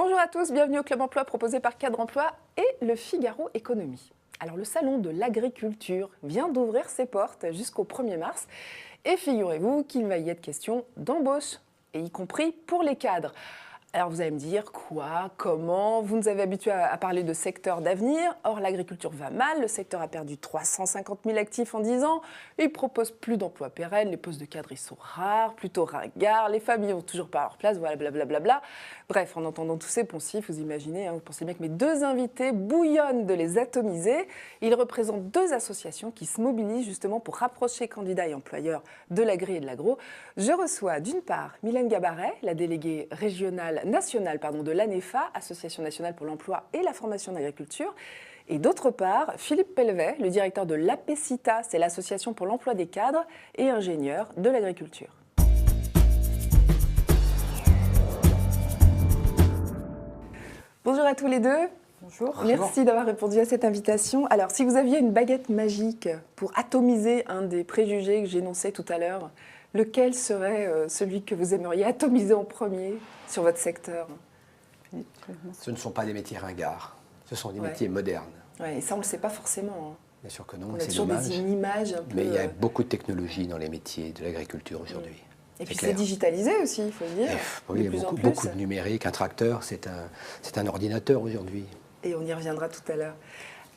Bonjour à tous, bienvenue au Club Emploi proposé par Cadre Emploi et le Figaro Économie. Alors le salon de l'agriculture vient d'ouvrir ses portes jusqu'au 1er mars et figurez-vous qu'il va y être question d'embauche, et y compris pour les cadres. Alors vous allez me dire quoi, comment, vous nous avez habitués à parler de secteur d'avenir, or l'agriculture va mal, le secteur a perdu 350 000 actifs en 10 ans, il ne propose plus d'emplois pérennes, les postes de cadres ils sont rares, plutôt ringards, les familles n'ont toujours pas leur place, voilà blablabla. Bref, en entendant tous ces poncifs, vous imaginez, vous pensez bien que mes deux invités bouillonnent de les atomiser. Ils représentent deux associations qui se mobilisent justement pour rapprocher candidats et employeurs de l'agri et de l'agro. Je reçois d'une part Mylène Gabaret, la déléguée nationale de l'ANEFA, Association nationale pour l'emploi et la formation d'agriculture, et d'autre part Philippe Pellevet, le directeur de l'APECITA, c'est l'Association pour l'emploi des cadres et ingénieurs de l'agriculture. Bonjour à tous les deux. Bonjour. Merci d'avoir répondu à cette invitation. Alors, si vous aviez une baguette magique pour atomiser un des préjugés que j'énonçais tout à l'heure, lequel serait celui que vous aimeriez atomiser en premier sur votre secteur? Ce ne sont pas des métiers ringards, ce sont des métiers modernes. Ouais, et ça, on ne le sait pas forcément. Bien sûr que non, on a c'est toujours dommage. une image un peu... Mais il y a beaucoup de technologies dans les métiers de l'agriculture aujourd'hui. Et puis c'est digitalisé aussi, il faut le dire. Oui, il y a beaucoup de numérique. Un tracteur, c'est un ordinateur aujourd'hui. Et on y reviendra tout à l'heure.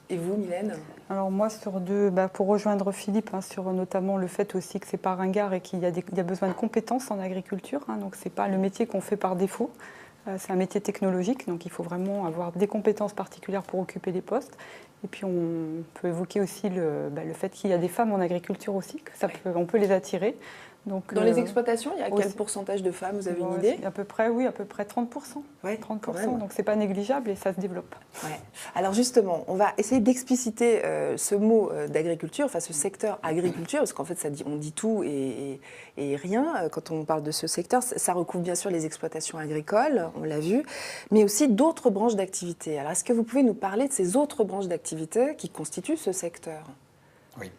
Et vous, Mylène? Alors moi, pour rejoindre Philippe, sur notamment le fait aussi que c'est pas ringard et qu'il y a besoin de compétences en agriculture. Donc c'est pas le métier qu'on fait par défaut. C'est un métier technologique, donc il faut vraiment avoir des compétences particulières pour occuper des postes. Et puis on peut évoquer aussi le fait qu'il y a des femmes en agriculture aussi, on peut les attirer. Donc, dans les exploitations, il y a quel pourcentage de femmes, vous avez une idée? à peu près 30%. Ouais, 30%, donc c'est pas négligeable et ça se développe. Ouais. Alors justement, on va essayer d'expliciter ce mot d'agriculture, enfin ce secteur agriculture, parce qu'en fait on dit tout et rien quand on parle de ce secteur. Ça recouvre bien sûr les exploitations agricoles, on l'a vu, mais aussi d'autres branches d'activité. Alors est-ce que vous pouvez nous parler de ces autres branches d'activité qui constituent ce secteur? Oui.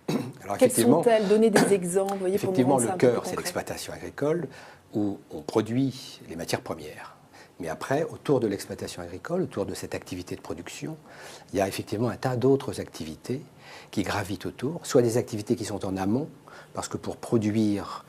Alors, quelles sont-elles? Donnez des exemples. Voyez, effectivement, le cœur, c'est l'exploitation agricole où on produit les matières premières. Mais après, autour de l'exploitation agricole, autour de cette activité de production, il y a effectivement un tas d'autres activités qui gravitent autour, soit des activités qui sont en amont, parce que pour produire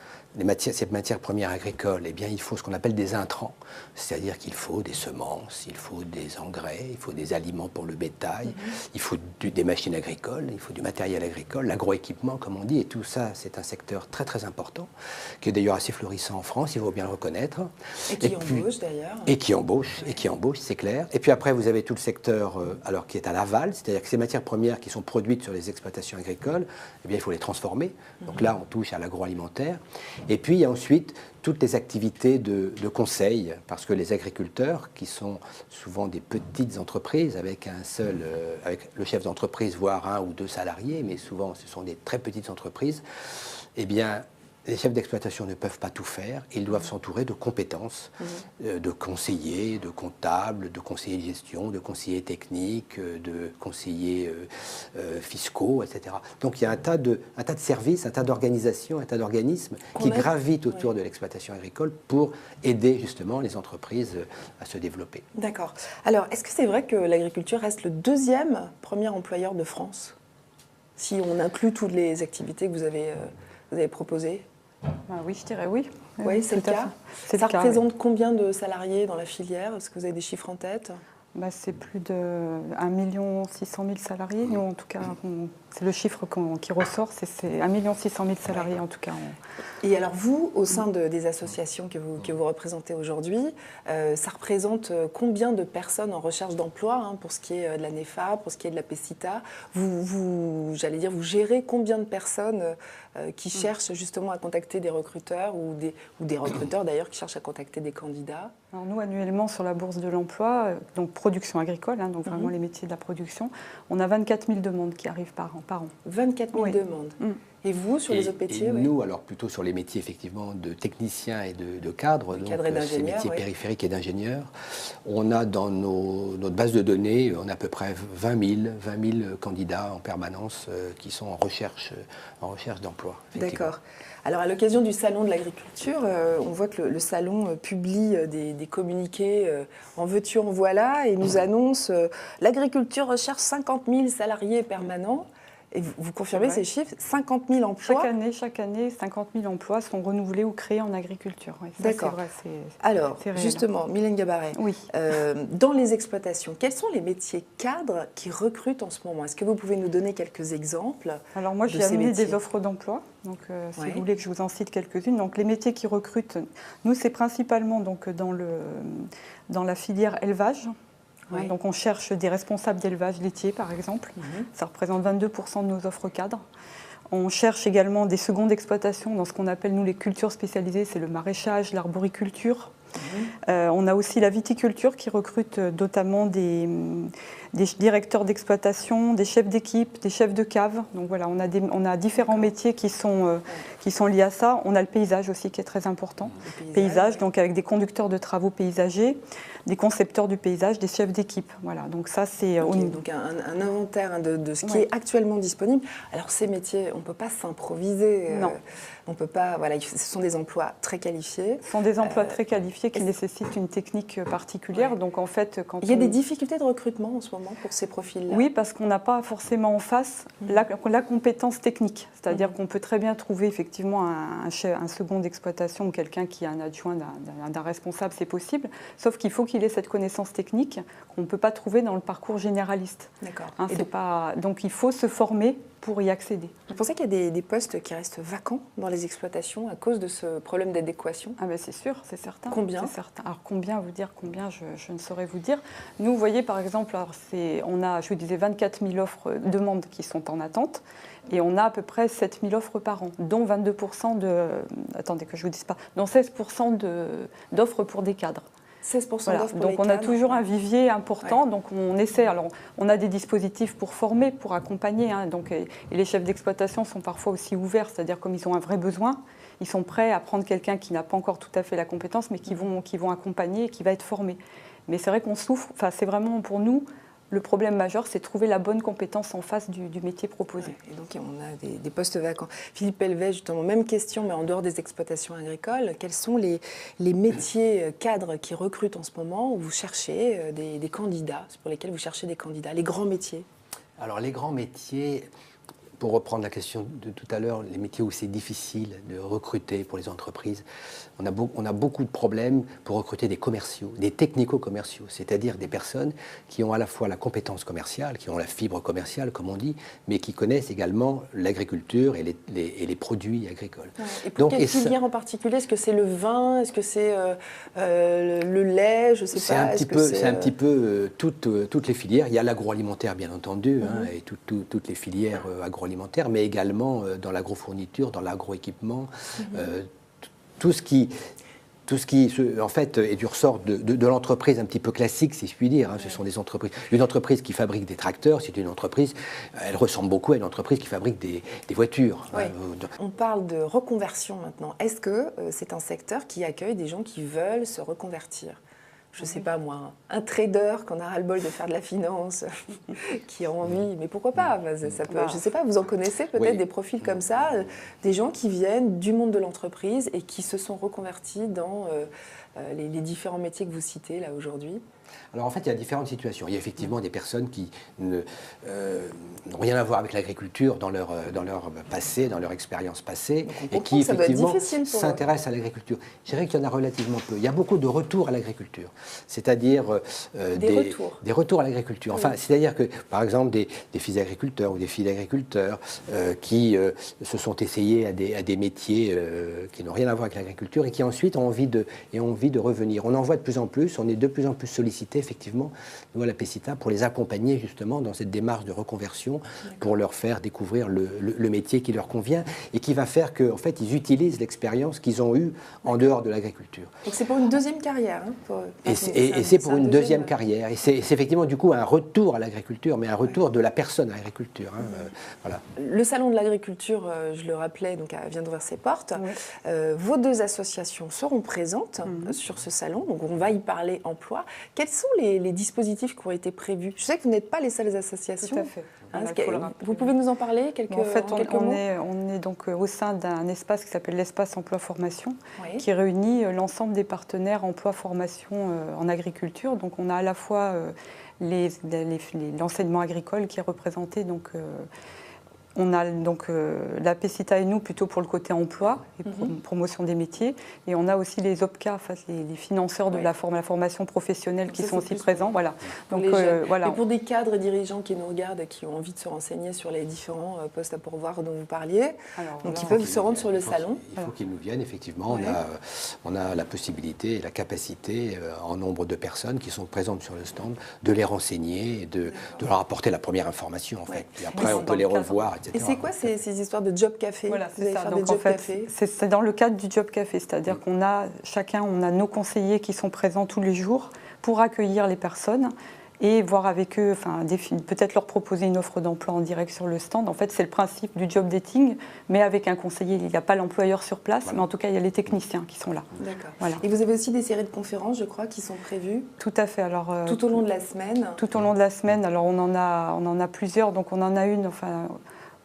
ces matières premières agricoles, eh bien, il faut ce qu'on appelle des intrants, c'est-à-dire qu'il faut des semences, il faut des engrais, il faut des aliments pour le bétail, il faut des machines agricoles, il faut du matériel agricole, l'agroéquipement, comme on dit, et tout ça, c'est un secteur très très important, qui est d'ailleurs assez florissant en France, il faut bien le reconnaître. Et qui embauche d'ailleurs. Et qui embauche, c'est clair. Et puis après, vous avez tout le secteur qui est à l'aval, c'est-à-dire que ces matières premières qui sont produites sur les exploitations agricoles, eh bien, il faut les transformer. Donc là, on touche à l'agroalimentaire. Et puis, il y a ensuite toutes les activités de conseil, parce que les agriculteurs, qui sont souvent des petites entreprises, avec le chef d'entreprise, voire 1 ou 2 salariés, mais souvent ce sont des très petites entreprises, eh bien, les chefs d'exploitation ne peuvent pas tout faire. Ils doivent s'entourer de compétences, de conseillers, de comptables, de conseillers de gestion, de conseillers techniques, de conseillers fiscaux, etc. Donc il y a un tas de services, un tas d'organisations, un tas d'organismes qui gravitent autour de l'exploitation agricole pour aider justement les entreprises à se développer. D'accord. Alors, est-ce que c'est vrai que l'agriculture reste le deuxième premier employeur de France, si on inclut toutes les activités que vous avez proposées? Oui, je dirais oui. Oui, c'est le cas. Ça représente combien de salariés dans la filière? Est-ce que vous avez des chiffres en tête? C'est plus de 1 600 000 salariés. Nous, en tout cas, c'est le chiffre qui ressort, c'est 1 600 000 salariés en tout cas. Et alors vous, au sein des associations que vous représentez aujourd'hui, ça représente combien de personnes en recherche d'emploi pour ce qui est de la NEFA, pour ce qui est de la PECITA? Vous gérez combien de personnes qui cherchent justement à contacter des recruteurs ou des recruteurs d'ailleurs qui cherchent à contacter des candidats? Alors nous, annuellement, sur la Bourse de l'Emploi, donc production agricole, donc vraiment les métiers de la production, on a 24 000 demandes qui arrivent par an. 24 000 demandes. Et vous, sur les autres métiers? Et nous, alors plutôt sur les métiers effectivement de techniciens et de cadres, donc ces métiers périphériques et d'ingénieurs, on a dans notre base de données, on a à peu près 20 000 candidats en permanence qui sont en recherche d'emploi. D'accord. Alors, à l'occasion du Salon de l'agriculture, on voit que le Salon publie des communiqués en veux-tu, en voilà, et nous annonce l'agriculture recherche 50 000 salariés permanents. Et vous confirmez ces chiffres? 50 000 emplois? Chaque année, 50 000 emplois sont renouvelés ou créés en agriculture. Oui, d'accord. Alors, justement, Mylène Gabaret, oui. Dans les exploitations, quels sont les métiers cadres qui recrutent en ce moment? Est-ce que vous pouvez nous donner quelques exemples? Alors moi, j'ai amené des offres d'emploi. Donc, si vous voulez que je vous en cite quelques-unes. Donc, les métiers qui recrutent, nous, c'est principalement donc, dans la filière élevage. Oui. Donc on cherche des responsables d'élevage laitier, par exemple. Ça représente 22% de nos offres cadres. On cherche également des secondes exploitations dans ce qu'on appelle, nous, les cultures spécialisées. C'est le maraîchage, l'arboriculture. On a aussi la viticulture qui recrute notamment des directeurs d'exploitation, des chefs d'équipe, des chefs de cave. Donc voilà, on a différents métiers qui sont liés à ça. On a le paysage aussi qui est très important. Paysage, donc avec des conducteurs de travaux paysagers, des concepteurs du paysage, des chefs d'équipe. Voilà, donc ça c'est... Donc un inventaire de ce qui est actuellement disponible. Alors ces métiers, on ne peut pas s'improviser. Non. On peut pas, voilà, ce sont des emplois très qualifiés. Ce sont des emplois très qualifiés qui nécessitent une technique particulière. Ouais. Donc en fait, il y a des difficultés de recrutement en ce moment pour ces profils-là? Oui, parce qu'on n'a pas forcément en face la compétence technique. C'est-à-dire qu'on peut très bien trouver effectivement un second d'exploitation ou quelqu'un qui est un adjoint d'un responsable, c'est possible. Sauf qu'il faut qu'il ait cette connaissance technique qu'on ne peut pas trouver dans le parcours généraliste. D'accord. Donc il faut se former pour y accéder. Vous pensez qu'il y a des postes qui restent vacants dans les exploitations à cause de ce problème d'adéquation? Ah ben c'est sûr, c'est certain. Combien? C'est certain. Alors combien, je ne saurais vous dire. Nous, vous voyez par exemple, on a, je vous disais, 24 000 offres, demandes qui sont en attente. Et on a à peu près 7 000 offres par an, dont 22% attendez que je ne vous dise pas, dont 16% d'offres pour des cadres. 16% voilà. d'offres pour donc les on cadres. A toujours un vivier important, donc on essaie. Alors on a des dispositifs pour former, pour accompagner. Donc, et les chefs d'exploitation sont parfois aussi ouverts, c'est-à-dire comme ils ont un vrai besoin, ils sont prêts à prendre quelqu'un qui n'a pas encore tout à fait la compétence, mais qui vont accompagner et qui va être formé. Mais c'est vrai qu'on souffre. Enfin, c'est vraiment pour nous. Le problème majeur, c'est de trouver la bonne compétence en face du métier proposé. Ouais, et donc, on a des postes vacants. Philippe Pelvet, justement, même question, mais en dehors des exploitations agricoles. Quels sont les métiers cadres qui recrutent en ce moment, où vous cherchez des candidats, pour lesquels vous cherchez des candidats, les grands métiers? Alors, les grands métiers, pour reprendre la question de tout à l'heure, les métiers où c'est difficile de recruter pour les entreprises, on a beaucoup de problèmes pour recruter des commerciaux, des technico-commerciaux, c'est-à-dire des personnes qui ont à la fois la compétence commerciale, qui ont la fibre commerciale, comme on dit, mais qui connaissent également l'agriculture et les produits agricoles. Ouais. Et pour quelle filière en particulier? Est-ce que c'est le vin? Est-ce que c'est le lait? Je ne sais pas. C'est un petit peu toutes les filières. Il y a l'agroalimentaire, bien entendu, et toutes les filières agroalimentaires, mais également dans l'agrofourniture, dans l'agroéquipement, tout ce qui en fait, est du ressort de l'entreprise un petit peu classique, si je puis dire. Ce sont des entreprises. Une entreprise qui fabrique des tracteurs, c'est une entreprise, elle ressemble beaucoup à une entreprise qui fabrique des voitures. Oui. On parle de reconversion maintenant. Est-ce que c'est un secteur qui accueille des gens qui veulent se reconvertir? Je ne sais pas moi, un trader qu'on a ras-le-bol de faire de la finance, qui a envie, mais pourquoi pas? Ça peut, je ne sais pas, vous en connaissez peut-être des profils comme ça, des gens qui viennent du monde de l'entreprise et qui se sont reconvertis dans les différents métiers que vous citez là aujourd'hui? Alors en fait, il y a différentes situations. Il y a effectivement des personnes qui n'ont rien à voir avec l'agriculture dans leur passé, dans leur expérience passée, et qui effectivement s'intéressent à l'agriculture. Je dirais qu'il y en a relativement peu. Il y a beaucoup de retours à l'agriculture, c'est-à-dire des retours à l'agriculture. Enfin, c'est-à-dire que, par exemple, des fils d'agriculteurs ou des filles d'agriculteurs qui se sont essayés à des métiers qui n'ont rien à voir avec l'agriculture et qui ensuite ont envie envie de revenir. On en voit de plus en plus, on est de plus en plus sollicité effectivement, nous à la PECITA, pour les accompagner justement dans cette démarche de reconversion, pour leur faire découvrir le métier qui leur convient et qui va faire qu'en fait ils utilisent l'expérience qu'ils ont eue en dehors de l'agriculture. Donc c'est pour une deuxième carrière. Et c'est pour une deuxième carrière. Et c'est effectivement du coup un retour à l'agriculture, mais un retour de la personne à l'agriculture. Voilà. Le salon de l'agriculture, je le rappelais, donc, vient d'ouvrir ses portes. Vos deux associations seront présentes sur ce salon, donc on va y parler emploi. Quels sont les dispositifs qui ont été prévus? Je sais que vous n'êtes pas les seules associations. Tout à fait. Vous pouvez nous en parler quelques mots? En fait, on est donc au sein d'un espace qui s'appelle l'espace emploi-formation, qui réunit l'ensemble des partenaires emploi-formation en agriculture. Donc on a à la fois l'enseignement agricole qui est représenté. Donc, on a donc la PECITA et nous plutôt pour le côté emploi et promotion des métiers. Et on a aussi les OPCA, les financeurs de la formation professionnelle qui sont aussi présents. Voilà. Donc, voilà. Et pour des cadres et dirigeants qui nous regardent et qui ont envie de se renseigner sur les différents postes à pourvoir dont vous parliez, donc ils peuvent se rendre sur le salon. Il faut qu'ils nous viennent, effectivement. On a la possibilité et la capacité, en nombre de personnes qui sont présentes sur le stand, de les renseigner et de leur apporter la première information, en fait. Et après, on peut les revoir. Et c'est quoi ces histoires de job café? Voilà, c'est ça. Donc en fait, c'est dans le cadre du job café, c'est-à-dire qu'on a nos conseillers qui sont présents tous les jours pour accueillir les personnes et voir avec eux, peut-être leur proposer une offre d'emploi en direct sur le stand. En fait, c'est le principe du job dating, mais avec un conseiller. Il n'y a pas l'employeur sur place, mais en tout cas, il y a les techniciens qui sont là. D'accord. Voilà. Et vous avez aussi des séries de conférences, je crois, qui sont prévues? Tout à fait. Alors, tout au long de la semaine? Tout au long de la semaine. Alors, on en a plusieurs. Donc, on en a une,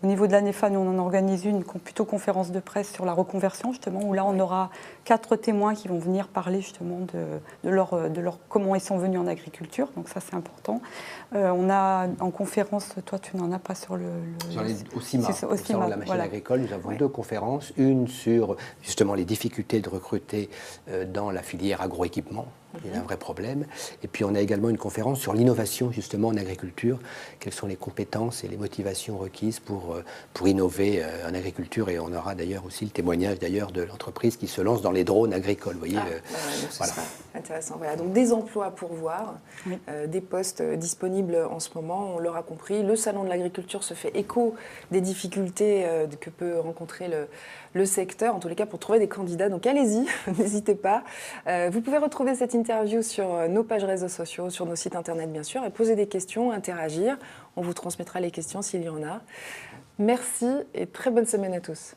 au niveau de la NEFA, nous, on en organise une plutôt conférence de presse sur la reconversion, justement, où là, on aura 4 témoins qui vont venir parler, justement, de leur comment ils sont venus en agriculture. Donc ça, c'est important. On a en conférence, toi, tu n'en as pas sur au CIMA, au Salon de la machine agricole, nous avons 2 conférences. Une sur, justement, les difficultés de recruter dans la filière agroéquipement. Il y a un vrai problème. Et puis on a également une conférence sur l'innovation justement en agriculture. Quelles sont les compétences et les motivations requises pour innover en agriculture. Et on aura d'ailleurs aussi le témoignage d'ailleurs de l'entreprise qui se lance dans les drones agricoles. Vous voyez, voilà. Intéressant. Voilà. Donc des emplois à pourvoir, des postes disponibles en ce moment, on l'aura compris. Le salon de l'agriculture se fait écho des difficultés que peut rencontrer le secteur, en tous les cas pour trouver des candidats. Donc allez-y, n'hésitez pas. Vous pouvez retrouver cette interview sur nos pages réseaux sociaux, sur nos sites internet bien sûr, et poser des questions, interagir. On vous transmettra les questions s'il y en a. Merci et très bonne semaine à tous.